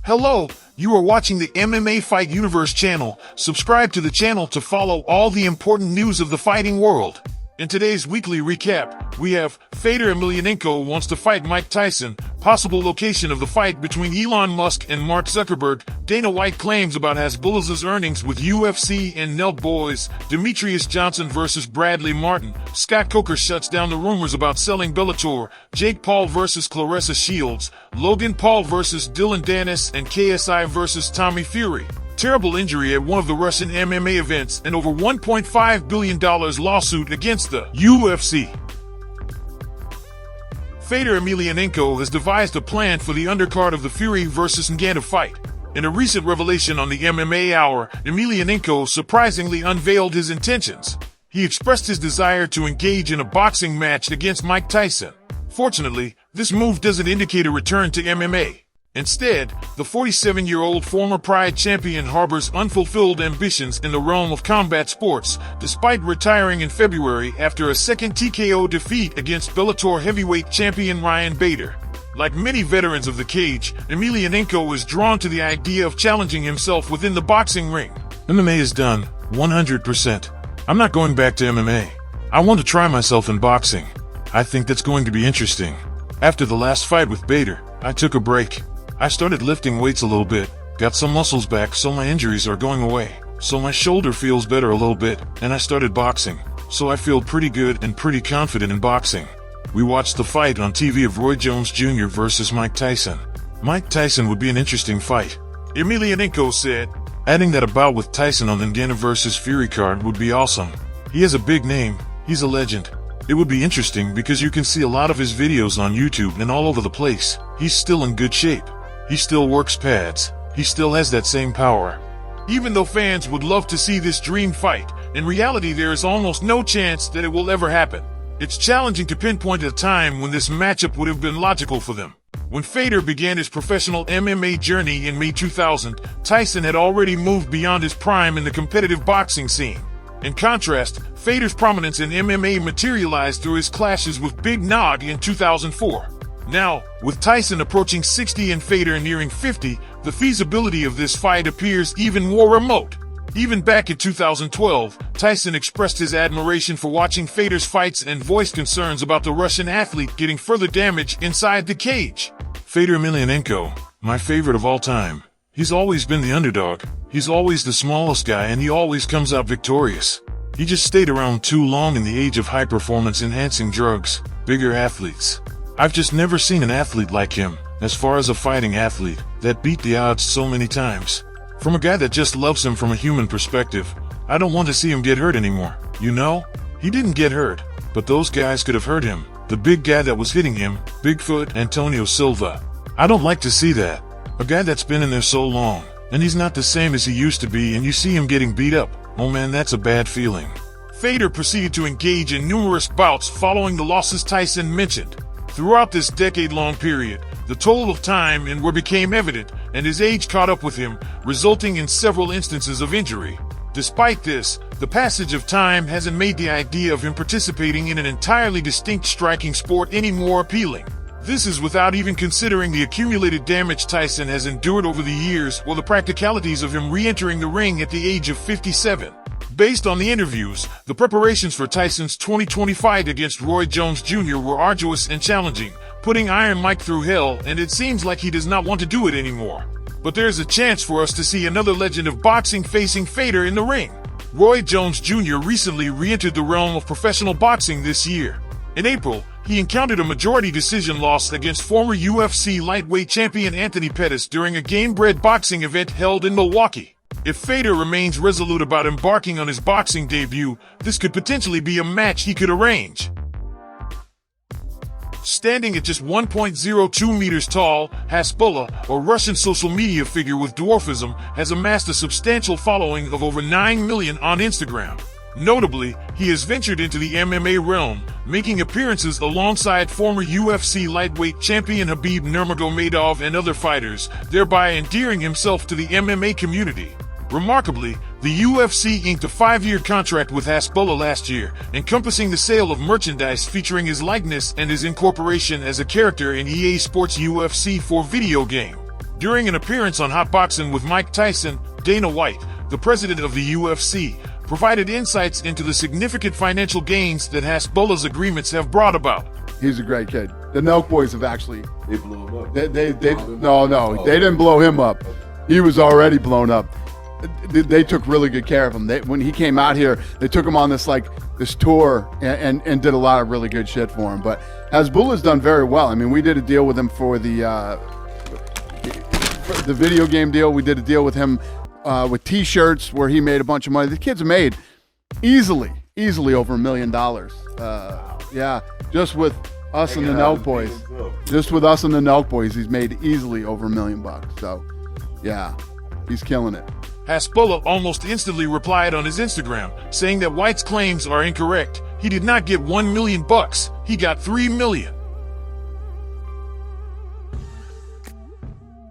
Hello, you are watching the MMA Fight Universe channel. Subscribe to the channel to follow all the important news of the fighting world. In today's weekly recap, we have Fedor Emelianenko wants to fight Mike Tyson, possible location of the fight between Elon Musk and Mark Zuckerberg, Dana White claims about Hasbullah's earnings with UFC and Nelt Boys, Demetrious Johnson versus Bradley Martyn, Scott Coker shuts down the rumors about selling Bellator, Jake Paul versus Clarissa Shields, Logan Paul versus Dylan Dennis, and KSI versus Tommy Fury. Terrible injury at one of the Russian MMA events and over $1.5 billion lawsuit against the UFC. Fedor Emelianenko has devised a plan for the undercard of the Fury versus Ngannou fight. In a recent revelation on the MMA Hour, Emelianenko surprisingly unveiled his intentions. He expressed his desire to engage in a boxing match against Mike Tyson. Fortunately, this move doesn't indicate a return to MMA. Instead, the 47-year-old former Pride champion harbors unfulfilled ambitions in the realm of combat sports, despite retiring in February after a second TKO defeat against Bellator heavyweight champion Ryan Bader. Like many veterans of the cage, Emelianenko is drawn to the idea of challenging himself within the boxing ring. MMA is done, 100%. I'm not going back to MMA. I want to try myself in boxing. I think that's going to be interesting. After the last fight with Bader, I took a break. I started lifting weights a little bit, got some muscles back so my injuries are going away, so my shoulder feels better a little bit, and I started boxing, so I feel pretty good and pretty confident in boxing. We watched the fight on TV of Roy Jones Jr. versus Mike Tyson. Mike Tyson would be an interesting fight, Emelianenko said. Adding that a bout with Tyson on the Ngannou versus Fury card would be awesome. He has a big name, he's a legend. It would be interesting because you can see a lot of his videos on YouTube and all over the place. He's still in good shape. He still works pads. He still has that same power. Even though fans would love to see this dream fight, in reality there is almost no chance that it will ever happen. It's challenging to pinpoint a time when this matchup would have been logical for them. When Fedor began his professional MMA journey in May 2000, Tyson had already moved beyond his prime in the competitive boxing scene. In contrast, Fedor's prominence in MMA materialized through his clashes with Big Nog in 2004. Now, with Tyson approaching 60 and Fedor nearing 50, the feasibility of this fight appears even more remote. Even back in 2012, Tyson expressed his admiration for watching Fedor's fights and voiced concerns about the Russian athlete getting further damage inside the cage. Fedor Emelianenko, my favorite of all time. He's always been the underdog. He's always the smallest guy and he always comes out victorious. He just stayed around too long in the age of high-performance enhancing drugs, bigger athletes. I've just never seen an athlete like him, as far as a fighting athlete, that beat the odds so many times. From a guy that just loves him from a human perspective, I don't want to see him get hurt anymore. You know? He didn't get hurt, but those guys could have hurt him. The big guy that was hitting him, Bigfoot Antonio Silva. I don't like to see that. A guy that's been in there so long, and he's not the same as he used to be, and you see him getting beat up. Oh man, that's a bad feeling. Fedor proceeded to engage in numerous bouts following the losses Tyson mentioned. Throughout this decade-long period, the toll of time and wear became evident, and his age caught up with him, resulting in several instances of injury. Despite this, the passage of time hasn't made the idea of him participating in an entirely distinct striking sport any more appealing. This is without even considering the accumulated damage Tyson has endured over the years or the practicalities of him re-entering the ring at the age of 57. Based on the interviews, the preparations for Tyson's 2020 fight against Roy Jones Jr. were arduous and challenging, putting Iron Mike through hell, and it seems like he does not want to do it anymore. But there's a chance for us to see another legend of boxing facing Fedor in the ring. Roy Jones Jr. recently re-entered the realm of professional boxing this year. In April, he encountered a majority decision loss against former UFC lightweight champion Anthony Pettis during a game-bred boxing event held in Milwaukee. If Fedor remains resolute about embarking on his boxing debut, this could potentially be a match he could arrange. Standing at just 1.02 meters tall, Hasbullah, a Russian social media figure with dwarfism, has amassed a substantial following of over 9 million on Instagram. Notably, he has ventured into the MMA realm, making appearances alongside former UFC lightweight champion Khabib Nurmagomedov and other fighters, thereby endearing himself to the MMA community. Remarkably, the UFC inked a 5-year contract with Hasbullah last year, encompassing the sale of merchandise featuring his likeness and his incorporation as a character in EA Sports UFC 4 video game. During an appearance on Hot Boxing with Mike Tyson, Dana White, the president of the UFC, provided insights into the significant financial gains that Hasbullah's agreements have brought about. He's a great kid. The Nelk boys have actually... They blew him up. They didn't blow him up. He was already blown up. They took really good care of him. When he came out here, they took him on this tour and did a lot of really good shit for him. But Hasbullah's done very well. I mean, we did a deal with him for the video game deal. We did a deal with him with T-shirts where he made a bunch of money. The kid's made easily over $1 million. Yeah, just with us and the Nelk boys. Just with us and the Nelk boys, he's made easily over $1 million. So, yeah, he's killing it. Hasbullah almost instantly replied on his Instagram, saying that White's claims are incorrect. He did not get $1 million. He got $3 million.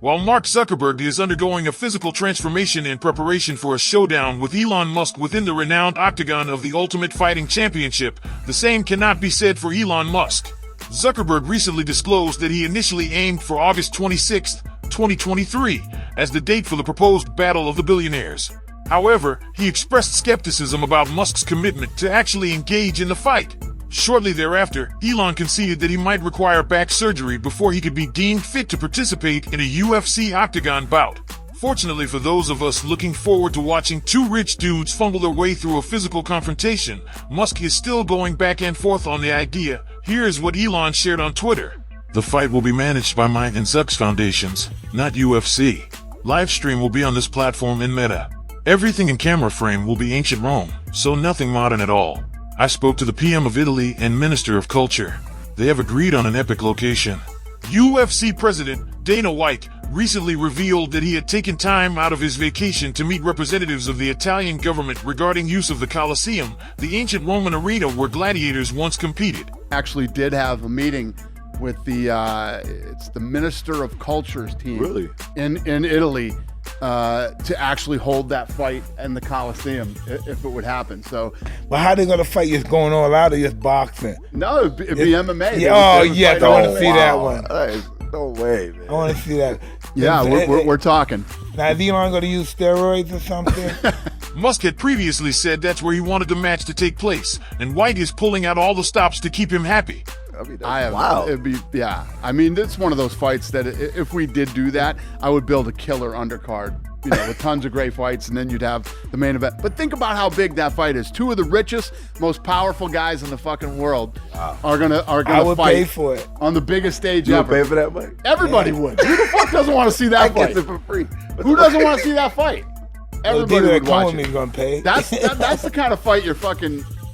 While Mark Zuckerberg is undergoing a physical transformation in preparation for a showdown with Elon Musk within the renowned octagon of the Ultimate Fighting Championship, the same cannot be said for Elon Musk. Zuckerberg recently disclosed that he initially aimed for August 26, 2023, as the date for the proposed Battle of the Billionaires. However, he expressed skepticism about Musk's commitment to actually engage in the fight. Shortly thereafter, Elon conceded that he might require back surgery before he could be deemed fit to participate in a UFC octagon bout. Fortunately for those of us looking forward to watching two rich dudes fumble their way through a physical confrontation, Musk is still going back and forth on the idea. Here's what Elon shared on Twitter. The fight will be managed by mine and Zuck's foundations, not UFC. Livestream will be on this platform in Meta. Everything in camera frame will be ancient Rome, so nothing modern at all. I spoke to the PM of Italy and Minister of Culture. They have agreed on an epic location. UFC President Dana White recently revealed that he had taken time out of his vacation to meet representatives of the Italian government regarding use of the Colosseum, the ancient Roman arena where gladiators once competed. Actually did have a meeting with it's the Minister of Culture's team in Italy to actually hold that fight in the Coliseum if it would happen. So, but how they gonna fight? Just going all out or just boxing? No, it'd be MMA. Yeah, oh yes, I want to see that one. No way, man. I want to see that. Yeah, we're talking. Now, is Elon going to use steroids or something? Musk had previously said that's where he wanted the match to take place, and White is pulling out all the stops to keep him happy. I mean, wow. I mean, it's one of those fights that if we did do that, I would build a killer undercard, with tons of great fights, and then you'd have the main event. But think about how big that fight is. Two of the richest, most powerful guys in the fucking world are gonna I would fight pay for it on the biggest stage you ever. Would pay for that fight? Everybody would. Who the fuck doesn't want to see that fight? I get it for free. Who doesn't want to see that fight? Everybody would watch it. Gonna pay. That's the kind of fight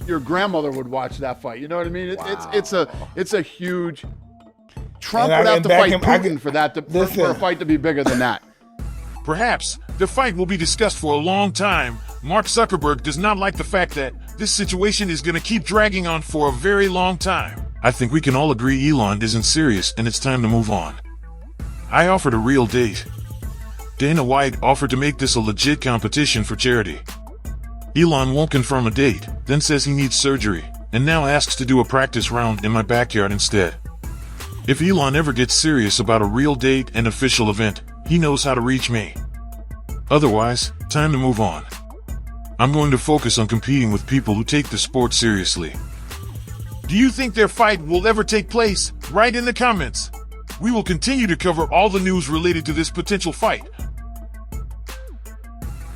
your grandmother would watch that fight. You know what I mean? It's a huge. Trump would have to fight Putin for a fight to be bigger than that. Perhaps the fight will be discussed for a long time. Mark Zuckerberg does not like the fact that this situation is going to keep dragging on for a very long time. I think we can all agree Elon isn't serious and it's time to move on. I offered a real date. Dana White offered to make this a legit competition for charity. Elon won't confirm a date, then says he needs surgery, and now asks to do a practice round in my backyard instead. If Elon ever gets serious about a real date and official event, he knows how to reach me. Otherwise, time to move on. I'm going to focus on competing with people who take the sport seriously. Do you think their fight will ever take place? Write in the comments. We will continue to cover all the news related to this potential fight.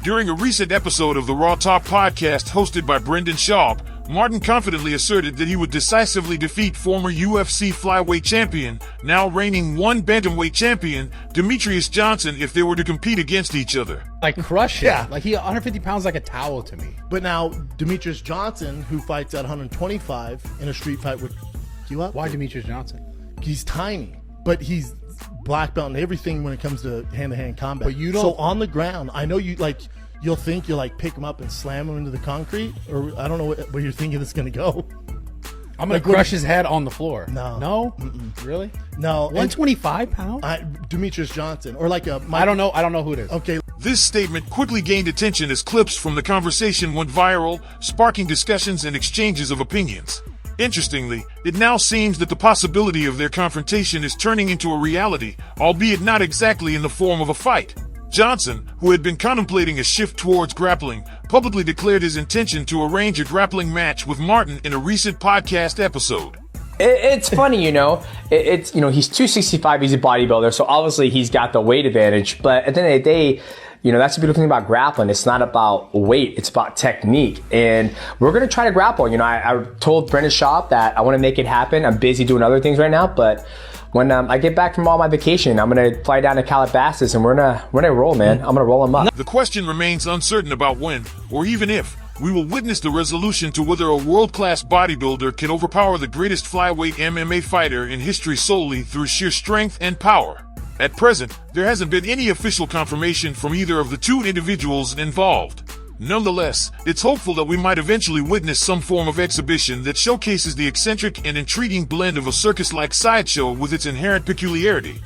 During a recent episode of the Raw Talk podcast hosted by Brendan Schaub, Martyn confidently asserted that he would decisively defeat former UFC flyweight champion, now reigning one bantamweight champion, Demetrious Johnson, if they were to compete against each other. Like crush him. Like 150 pounds like a towel to me. But now Demetrious Johnson, who fights at 125 in a street fight with Why Demetrious Johnson? He's tiny, but he's black belt and everything when it comes to hand-to-hand combat. But you don't. So on the ground, I know you'll think you'll pick him up and slam him into the concrete, or I don't know where you're thinking it's going to go. I'm going to crush his head on the floor. No? Really? No. 125 pounds? Demetrious Johnson, or I don't know who it is. Okay. This statement quickly gained attention as clips from the conversation went viral, sparking discussions and exchanges of opinions. Interestingly, it now seems that the possibility of their confrontation is turning into a reality, albeit not exactly in the form of a fight. Johnson, who had been contemplating a shift towards grappling, publicly declared his intention to arrange a grappling match with Martyn in a recent podcast episode. It's funny, It's he's 265. He's a bodybuilder, so obviously he's got the weight advantage. But at the end of the day, that's the beautiful thing about grappling. It's not about weight; it's about technique. And we're gonna try to grapple. I told Brendan Schaub that I want to make it happen. I'm busy doing other things right now, but when I get back from all my vacation, I'm gonna fly down to Calabasas and we're gonna roll, man. I'm gonna roll him up. The question remains uncertain about when, or even if, we will witness the resolution to whether a world-class bodybuilder can overpower the greatest flyweight MMA fighter in history solely through sheer strength and power. At present, there hasn't been any official confirmation from either of the two individuals involved. Nonetheless, it's hopeful that we might eventually witness some form of exhibition that showcases the eccentric and intriguing blend of a circus-like sideshow with its inherent peculiarity.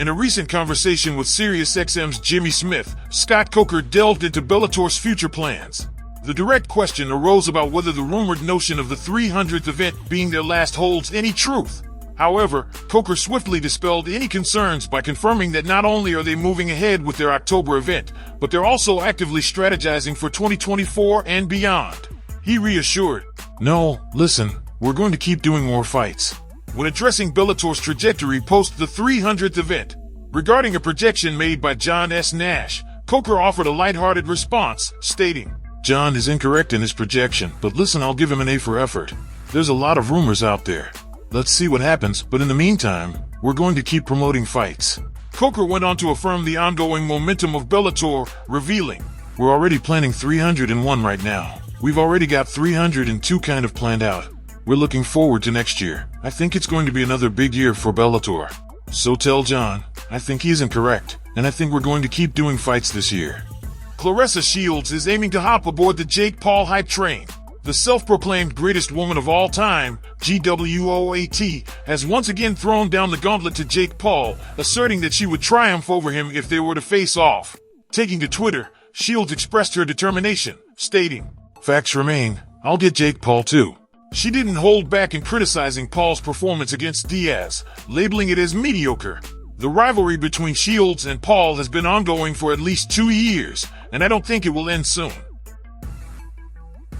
In a recent conversation with SiriusXM's Jimmy Smith, Scott Coker delved into Bellator's future plans. The direct question arose about whether the rumored notion of the 300th event being their last holds any truth. However, Coker swiftly dispelled any concerns by confirming that not only are they moving ahead with their October event, but they're also actively strategizing for 2024 and beyond. He reassured, "No, listen, we're going to keep doing more fights." When addressing Bellator's trajectory post the 300th event, regarding a projection made by John S. Nash, Coker offered a lighthearted response, stating, "John is incorrect in his projection, but listen, I'll give him an A for effort. There's a lot of rumors out there. Let's see what happens, but in the meantime, we're going to keep promoting fights." Coker went on to affirm the ongoing momentum of Bellator, revealing, "We're already planning 301 right now. We've already got 302 kind of planned out. We're looking forward to next year. I think it's going to be another big year for Bellator. So tell John, I think he's incorrect, and I think we're going to keep doing fights this year." Clarissa Shields is aiming to hop aboard the Jake Paul hype train. The self-proclaimed greatest woman of all time, GWOAT, has once again thrown down the gauntlet to Jake Paul, asserting that she would triumph over him if they were to face off. Taking to Twitter, Shields expressed her determination, stating, "Facts remain, I'll get Jake Paul too." She didn't hold back in criticizing Paul's performance against Diaz, labeling it as mediocre. The rivalry between Shields and Paul has been ongoing for at least 2 years, and I don't think it will end soon.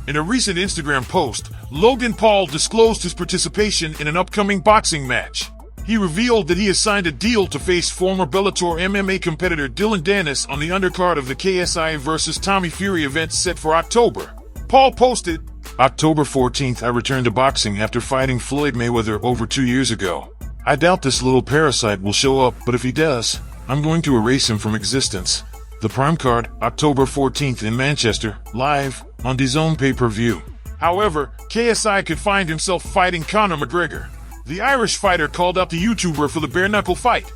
In a recent Instagram post, Logan Paul disclosed his participation in an upcoming boxing match. He revealed that he has signed a deal to face former Bellator MMA competitor Dylan Dennis on the undercard of the KSI vs. Tommy Fury event set for October. Paul posted, "October 14th, I returned to boxing after fighting Floyd Mayweather over 2 years ago. I doubt this little parasite will show up, but if he does, I'm going to erase him from existence. The prime card, October 14th in Manchester, live on DAZN pay-per-view." However, KSI could find himself fighting Conor McGregor. The Irish fighter called out the YouTuber for the bare-knuckle fight.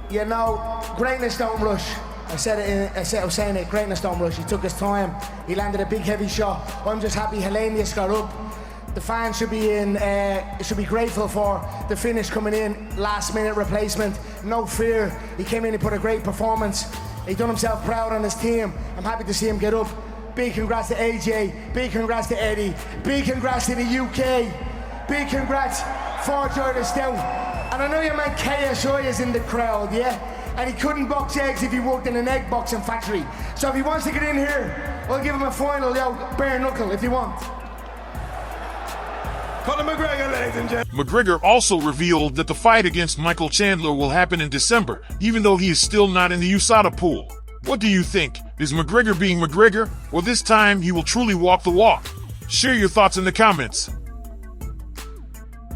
Greatness don't rush. I was saying it, greatness don't rush. He took his time. He landed a big, heavy shot. I'm just happy Helenius got up. The fans should be grateful for the finish coming in, last-minute replacement. No fear. He came in and put a great performance. He done himself proud on his team. I'm happy to see him get up. Big congrats to AJ. Big congrats to Eddie. Big congrats to the UK. Big congrats for Jordan Stout. And I know your man KSI is in the crowd, yeah? And he couldn't box eggs if he worked in an egg boxing factory. So if he wants to get in here, I'll give him a final, bare knuckle if he wants. Conor McGregor, ladies and gentlemen. McGregor also revealed that the fight against Michael Chandler will happen in December, even though he is still not in the USADA pool. What do you think? Is McGregor being McGregor, or this time he will truly walk the walk? Share your thoughts in the comments.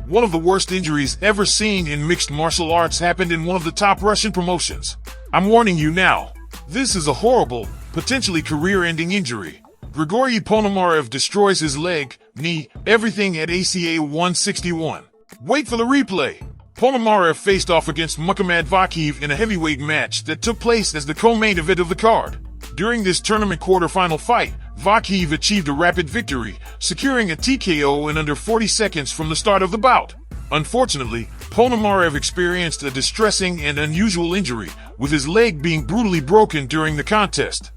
One of the worst injuries ever seen in mixed martial arts happened in one of the top Russian promotions. I'm warning you now. This is a horrible, potentially career-ending injury. Grigory Ponomarev destroys his leg, knee, everything at ACA 161. Wait for the replay. Ponomarev faced off against Muhammad Vakiv in a heavyweight match that took place as the co-main event of the card. During this tournament quarterfinal fight, Vakiv achieved a rapid victory, securing a TKO in under 40 seconds from the start of the bout. Unfortunately, Ponomarev experienced a distressing and unusual injury, with his leg being brutally broken during the contest.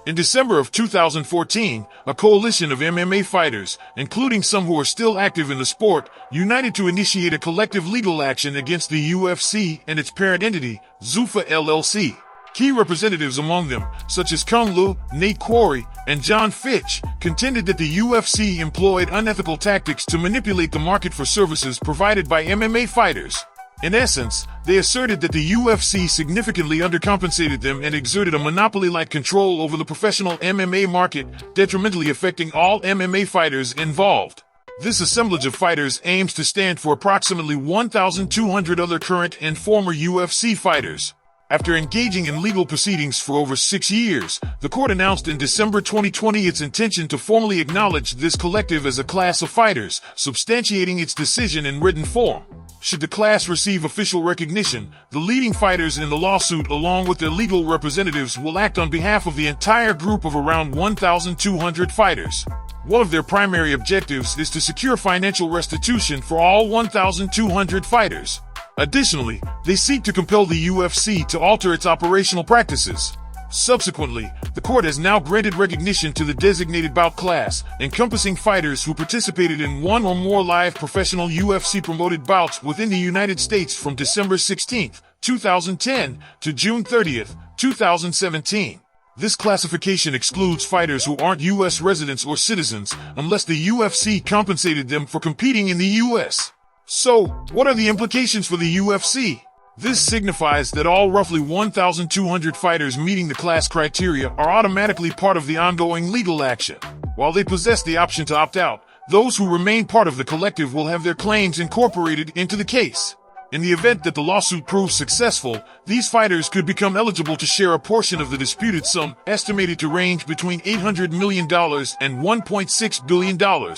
In December of 2014, a coalition of MMA fighters, including some who are still active in the sport, united to initiate a collective legal action against the UFC and its parent entity, Zuffa LLC. Key representatives among them, such as Kung Lu, Nate Quarry, and John Fitch, contended that the UFC employed unethical tactics to manipulate the market for services provided by MMA fighters. In essence, they asserted that the UFC significantly undercompensated them and exerted a monopoly-like control over the professional MMA market, detrimentally affecting all MMA fighters involved. This assemblage of fighters aims to stand for approximately 1,200 other current and former UFC fighters. After engaging in legal proceedings for over 6 years, the court announced in December 2020 its intention to formally acknowledge this collective as a class of fighters, substantiating its decision in written form. Should the class receive official recognition, the leading fighters in the lawsuit along with their legal representatives will act on behalf of the entire group of around 1,200 fighters. One of their primary objectives is to secure financial restitution for all 1,200 fighters. Additionally, they seek to compel the UFC to alter its operational practices. Subsequently, the court has now granted recognition to the designated bout class, encompassing fighters who participated in one or more live professional UFC-promoted bouts within the United States from December 16, 2010 to June 30, 2017. This classification excludes fighters who aren't U.S. residents or citizens unless the UFC compensated them for competing in the U.S. So, what are the implications for the UFC? This signifies that all roughly 1,200 fighters meeting the class criteria are automatically part of the ongoing legal action. While they possess the option to opt out, those who remain part of the collective will have their claims incorporated into the case. In the event that the lawsuit proves successful, these fighters could become eligible to share a portion of the disputed sum, estimated to range between $800 million and $1.6 billion.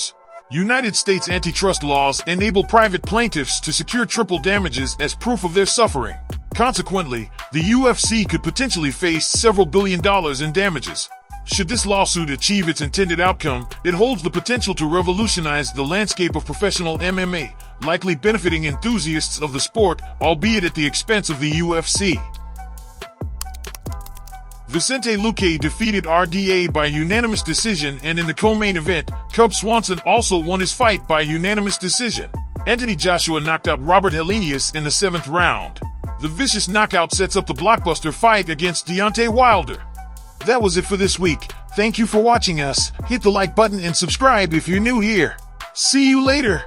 United States antitrust laws enable private plaintiffs to secure triple damages as proof of their suffering. Consequently, the UFC could potentially face several $billion in damages. Should this lawsuit achieve its intended outcome, it holds the potential to revolutionize the landscape of professional MMA, likely benefiting enthusiasts of the sport, albeit at the expense of the UFC. Vicente Luque defeated RDA by unanimous decision, and in the co-main event, Cub Swanson also won his fight by unanimous decision. Anthony Joshua knocked out Robert Helenius in the 7th round. The vicious knockout sets up the blockbuster fight against Deontay Wilder. That was it for this week. Thank you for watching us. Hit the like button and subscribe if you're new here. See you later.